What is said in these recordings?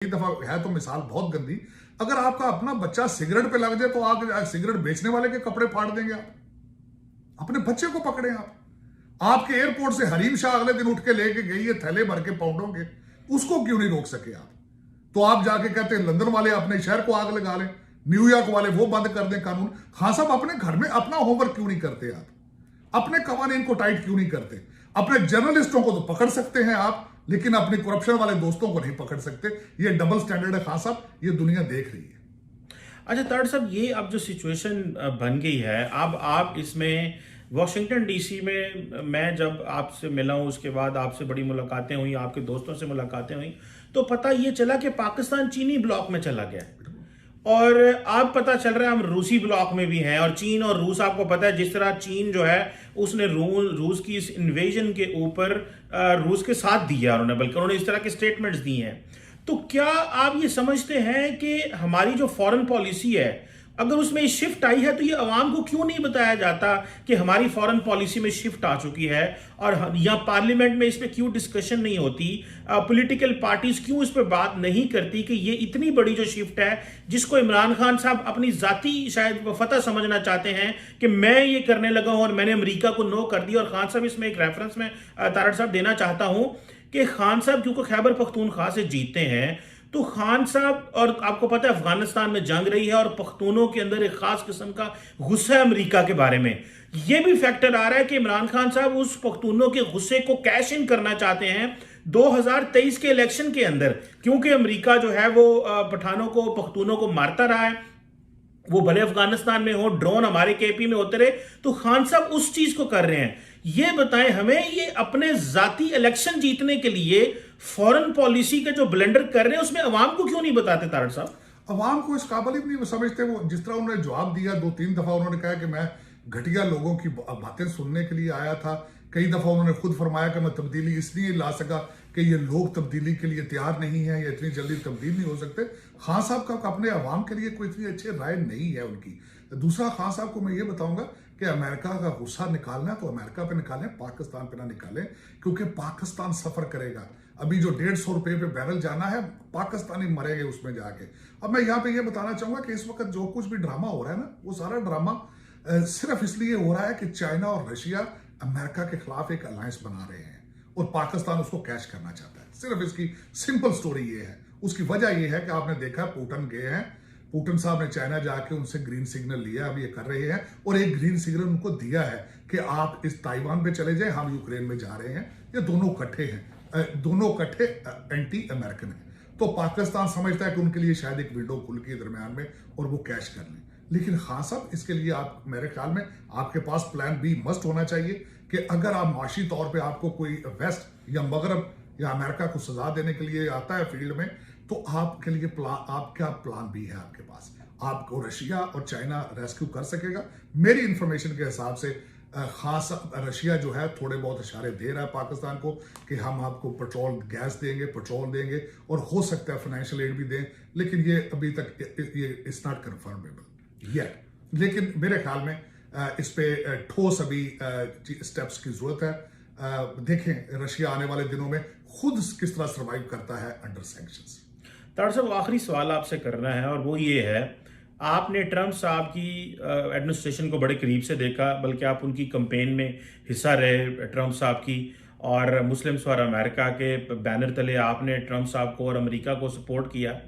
कई दफा है तो मिसाल बहुत गंदी, अगर आपका अपना बच्चा सिगरेट पे लग जाए तो आप सिगरेट बेचने वाले के कपड़े फाड़ देंगे, आप अपने बच्चे को पकड़े। आप आपके एयरपोर्ट से हरीम शाह अगले दिन उठ के लेके गई है थैले भर के पाउंडों के, उसको क्यों नहीं रोक सके आप? तो आप जाके कहते हैं लंदन वाले अपने शहर को आग लगा लें, न्यूयॉर्क वाले वो बंद कर दें कानून। खान साहब अपने घर में अपना होमवर्क क्यों नहीं करते आप? अपने कवानीन को टाइट क्यों नहीं करते? अपने जर्नलिस्टों को तो पकड़ सकते हैं आप, लेकिन अपने करप्शन वाले दोस्तों को नहीं पकड़ सकते। ये डबल स्टैंडर्ड है खान साहब, ये दुनिया देख रही है। अच्छा ताड़ साहब, ये अब जो सिचुएशन बन गई है, अब आप इसमें वॉशिंगटन डीसी में मैं जब आपसे मिला हूं, उसके बाद आपसे बड़ी मुलाकातें हुई, आपके दोस्तों से मुलाकातें हुई, तो पता ये चला कि पाकिस्तान चीनी ब्लॉक में चला गया और अब पता चल रहा है हम रूसी ब्लॉक में भी हैं। और चीन और रूस, आपको पता है जिस तरह चीन जो है उसने रूस की इस इन्वेजन के ऊपर रूस के साथ दिया उन्होंने, बल्कि उन्होंने इस तरह के स्टेटमेंट्स दिए हैं। तो क्या आप ये समझते हैं कि हमारी जो फॉरेन पॉलिसी है, अगर उसमें शिफ्ट आई है, तो ये अवाम को क्यों नहीं बताया जाता कि हमारी फॉरेन पॉलिसी में शिफ्ट आ चुकी है? और यहाँ पार्लियामेंट में इस पे क्यों डिस्कशन नहीं होती? पॉलिटिकल पार्टीज क्यों इस पे बात नहीं करती कि ये इतनी बड़ी जो शिफ्ट है, जिसको इमरान खान साहब अपनी जाती शायद फतह समझना चाहते हैं कि मैं ये करने लगा हूं और मैंने अमेरिका को नो कर दिया। और खान साहब, इसमें एक रेफरेंस में तारड़ साहब देना चाहता हूं कि खान साहब क्योंकि खैबर पख्तूनख्वा से जीते हैं, तो खान साहब, और आपको पता है अफगानिस्तान में जंग रही है और पख्तूनों के अंदर एक खास किस्म का गुस्सा है अमेरिका के बारे में। यह भी फैक्टर आ रहा है कि इमरान खान साहब उस पख्तूनों के गुस्से को कैश इन करना चाहते हैं 2023 के इलेक्शन के अंदर, क्योंकि अमेरिका जो है वो पठानों को, पख्तूनों को मारता रहा है, वो भले अफगानिस्तान में हो, ड्रोन हमारे केपी में होते रहे। तो खान साहब उस चीज को कर रहे हैं। ये बताएं हमें, ये अपने जाती इलेक्शन जीतने के लिए फॉरेन पॉलिसी के जो ब्लेंडर कर रहे हैं, उसमें अवाम को क्यों नहीं बताते तारड़ साहब? अवाम को इस काबिल ही नहीं समझते। वो जिस तरह उन्होंने जवाब दिया, 2-3 दफा उन्होंने कहा कि मैं घटिया लोगों की बातें सुनने के लिए आया था। कई दफा उन्होंने खुद फरमाया कि मैं तब्दीली इसलिए ला सका कि ये लोग तब्दीली के लिए तैयार नहीं है, या इतनी जल्दी तब्दील नहीं हो सकते। खान साहब का अपने अवाम के लिए कोई इतनी अच्छी राय नहीं है उनकी। दूसरा, खान साहब को मैं ये बताऊंगा कि अमेरिका का गुस्सा निकालना है तो अमेरिका पे निकालें, पाकिस्तान पे ना निकालें, क्योंकि पाकिस्तान सफर करेगा। अभी जो 150 रुपए पे बैरल जाना है, पाकिस्तानी मरेंगे उसमें जाके। अब मैं यहाँ पे ये बताना चाहूंगा कि इस वक्त जो कुछ भी ड्रामा हो रहा है ना, वो सारा ड्रामा सिर्फ इसलिए हो रहा है कि चाइना और रशिया अमेरिका के खिलाफ एक अलायंस बना रहे हैं और पाकिस्तान उसको कैश करना चाहता है। सिर्फ इसकी सिंपल स्टोरी ये है। उसकी वजह ये है कि आपने देखा पुतिन गए हैं, पुतिन साहब ने चाइना जाके उनसे ग्रीन सिग्नल लिया, अब ये कर रहे हैं, और एक ग्रीन सिग्नल उनको दिया है कि आप इस ताइवान पे चले जाए, हम यूक्रेन में जा रहे हैं। ये दोनों इकट्ठे हैं, दोनों इकट्ठे एंटी अमेरिकन है। तो पाकिस्तान समझता है कि उनके लिए शायद एक विंडो खुल के दरमियान में और वो कैश कर लें। लेकिन खान साहब, इसके लिए आप, मेरे ख्याल में आपके पास प्लान बी मस्ट होना चाहिए कि अगर आप माशी तौर पे आपको कोई वेस्ट या मगरब या अमेरिका को सजा देने के लिए आता है फील्ड में, तो आपके लिए आपका प्लान बी है आपके पास। आपको रशिया और चाइना रेस्क्यू कर सकेगा। मेरी इंफॉर्मेशन के हिसाब से खास रशिया जो है थोड़े बहुत इशारे दे रहा है पाकिस्तान को कि हम आपको पेट्रोल गैस देंगे, पेट्रोल देंगे, और हो सकता है फाइनेंशियल एड भी दें, लेकिन ये अभी तक ये इट्स नॉट कन्फर्मेबल येट। लेकिन मेरे ख्याल में इस पे ठोस अभी स्टेप्स की जरूरत है। देखें रशिया आने वाले दिनों में खुद किस तरह सर्वाइव करता है अंडर सैंक्शंस। तारड़ साहब, आखिरी सवाल आपसे करना है और वो ये है, आपने ट्रंप साहब की एडमिनिस्ट्रेशन को बड़े करीब से देखा, बल्कि आप उनकी कैंपेन में हिस्सा रहे ट्रंप साहब की, और मुस्लिम्स फॉर अमेरिका के बैनर तले आपने ट्रंप साहब को और अमेरिका को सपोर्ट किया।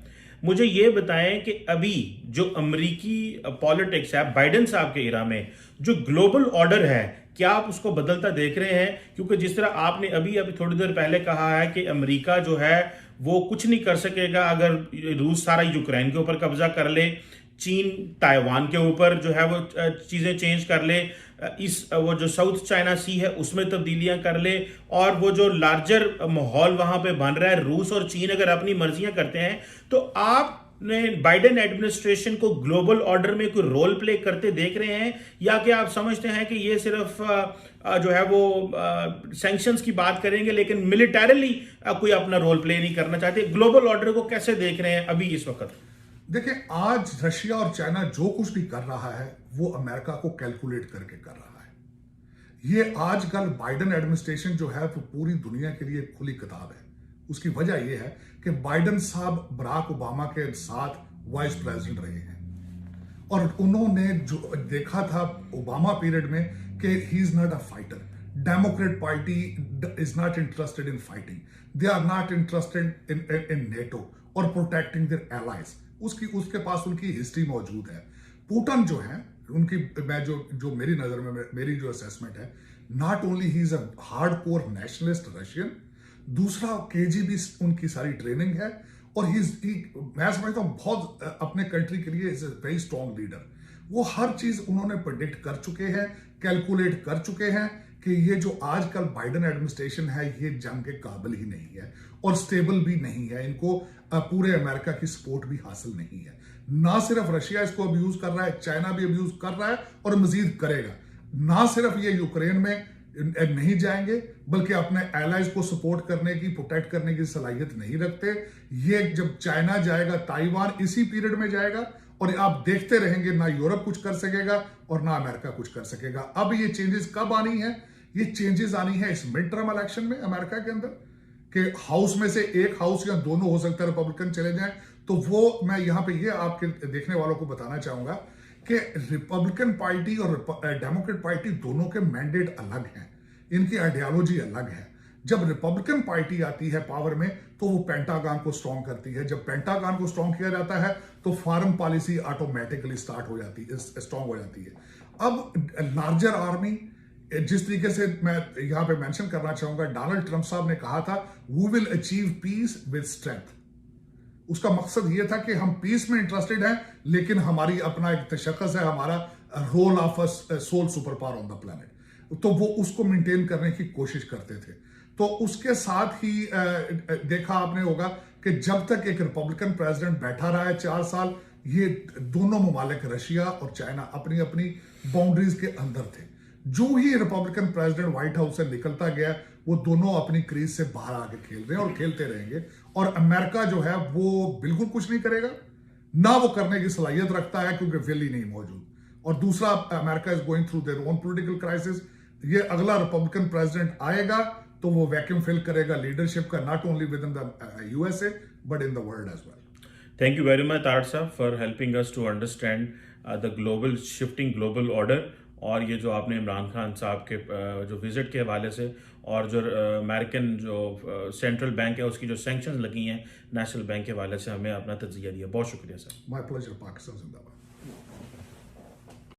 मुझे ये बताएं कि अभी जो अमेरिकी पॉलिटिक्स है बाइडेन साहब के इरा में, जो ग्लोबल ऑर्डर है, क्या आप उसको बदलता देख रहे हैं? क्योंकि जिस तरह आपने अभी थोड़ी देर पहले कहा है कि अमेरिका जो है वो कुछ नहीं कर सकेगा अगर रूस सारा यूक्रेन के ऊपर कब्जा कर ले, चीन ताइवान के ऊपर जो है वो चीजें चेंज कर ले, वो जो साउथ चाइना सी है उसमें तब्दीलियां कर ले, और वो जो लार्जर माहौल वहां पे बन रहा है, रूस और चीन अगर अपनी मर्जियां करते हैं, तो आपने बाइडेन एडमिनिस्ट्रेशन को ग्लोबल ऑर्डर में कोई रोल प्ले करते देख रहे हैं, या कि आप समझते हैं कि ये सिर्फ जो है वो सैंक्शंस की बात करेंगे लेकिन मिलिटरीली कोई अपना रोल प्ले नहीं करना चाहते? ग्लोबल ऑर्डर को कैसे देख रहे हैं अभी इस वक्त? देखिए, आज रशिया और चाइना जो कुछ भी कर रहा है वो अमेरिका को कैलकुलेट करके कर रहा है। ये आजकल बाइडेन एडमिनिस्ट्रेशन जो है वो पूरी दुनिया के लिए खुली किताब है। उसकी वजह यह है कि बाइडन साहब बराक ओबामा के साथ वाइस प्रेसिडेंट रहे हैं और उन्होंने जो देखा था ओबामा पीरियड में कि he is not a fighter. Democrat party is not interested in fighting. They are not interested in NATO और प्रोटेक्टिंग देयर एलाइज. उसके पास उनकी हिस्ट्री मौजूद है. पुतिन जो है उनकी मैं जो मेरी नजर में मेरी जो असेसमेंट है, not only he is a hardcore nationalist Russian, दूसरा केजीबी उनकी सारी ट्रेनिंग है और मैं समझता हूं बहुत अपने कंट्री के लिए is a very strong leader. वो हर चीज उन्होंने प्रेडिक्ट कर चुके हैं, कैलकुलेट कर चुके हैं कि ये जो आजकल बाइडन एडमिनिस्ट्रेशन है ये जंग के काबिल ही नहीं है और स्टेबल भी नहीं है. इनको पूरे अमेरिका की सपोर्ट भी हासिल नहीं है. ना सिर्फ रशिया इसको अब्यूज कर रहा है, चाइना भी अब्यूज कर रहा है और मजीद करेगा. ना सिर्फ ये यूक्रेन में नहीं जाएंगे बल्कि अपने एलाइज को सपोर्ट करने की, प्रोटेक्ट करने की सलाहियत नहीं रखते. ये जब चाइना जाएगा, ताइवान इसी पीरियड में जाएगा और आप देखते रहेंगे ना यूरोप कुछ कर सकेगा और ना अमेरिका कुछ कर सकेगा. अब ये चेंजेस कब आनी है? ये चेंजेस आनी है इस मिड टर्म इलेक्शन में अमेरिका के अंदर कि हाउस में से एक हाउस या दोनों हो सकता है रिपब्लिकन चले जाएं. तो वो मैं यहां पे ये आपके देखने वालों को बताना चाहूंगा कि रिपब्लिकन पार्टी और डेमोक्रेट पार्टी दोनों के मैंडेट अलग हैं, इनकी आइडियोलॉजी अलग है. जब रिपब्लिकन पार्टी आती है पावर में तो वो पेंटागन को स्ट्रॉन्ग करती है. जब पेंटागन को स्ट्रॉन्ग किया जाता है तो फॉरेन पॉलिसी ऑटोमेटिकली स्टार्ट हो जाती है, स्ट्रॉन्ग हो जाती है. अब लार्जर आर्मी, जिस तरीके से मैं यहां पे मेंशन करना चाहूंगा, डोनाल्ड ट्रंप साहब ने कहा था we will achieve peace with strength. उसका मकसद यह था कि हम पीस में इंटरेस्टेड हैं लेकिन हमारी अपना एक तशख्खुस है, हमारा role of a sole superpower on the planet. तो वो उसको मेंटेन करने की कोशिश करते थे. तो उसके साथ ही देखा आपने होगा कि जब तक एक रिपब्लिकन प्रेसिडेंट बैठा रहा है 4 साल, ये दोनों ममालिक रशिया और चाइना अपनी अपनी बाउंड्रीज के अंदर थे. जो ही रिपब्लिकन प्रेसिडेंट व्हाइट हाउस से निकलता गया वो दोनों अपनी क्रीज से बाहर आके खेल रहे हैं और खेलते रहेंगे. और अमेरिका जो है वो बिल्कुल कुछ नहीं करेगा, ना वो करने की सलाहियत रखता है क्योंकि विल ही नहीं मौजूद. और दूसरा, America is going through their own political crisis. ये अगला रिपब्लिकन प्रेसिडेंट आएगा तो वो वैक्यूम फिल करेगा लीडरशिप का, not only within the USA but in the world as well. Thank you very much, Taar साहब, for helping us to understand the global shifting global order. और ये जो आपने इमरान खान साहब के जो विजिट के हवाले से और जो अमेरिकन जो सेंट्रल बैंक है उसकी जो सैंक्शंस लगी हैं नेशनल बैंक के हवाले से हमें अपना तज्जिया दिया. बहुत शुक्रिया सर. My pleasure. पाकिस्तान जिंदाबाद.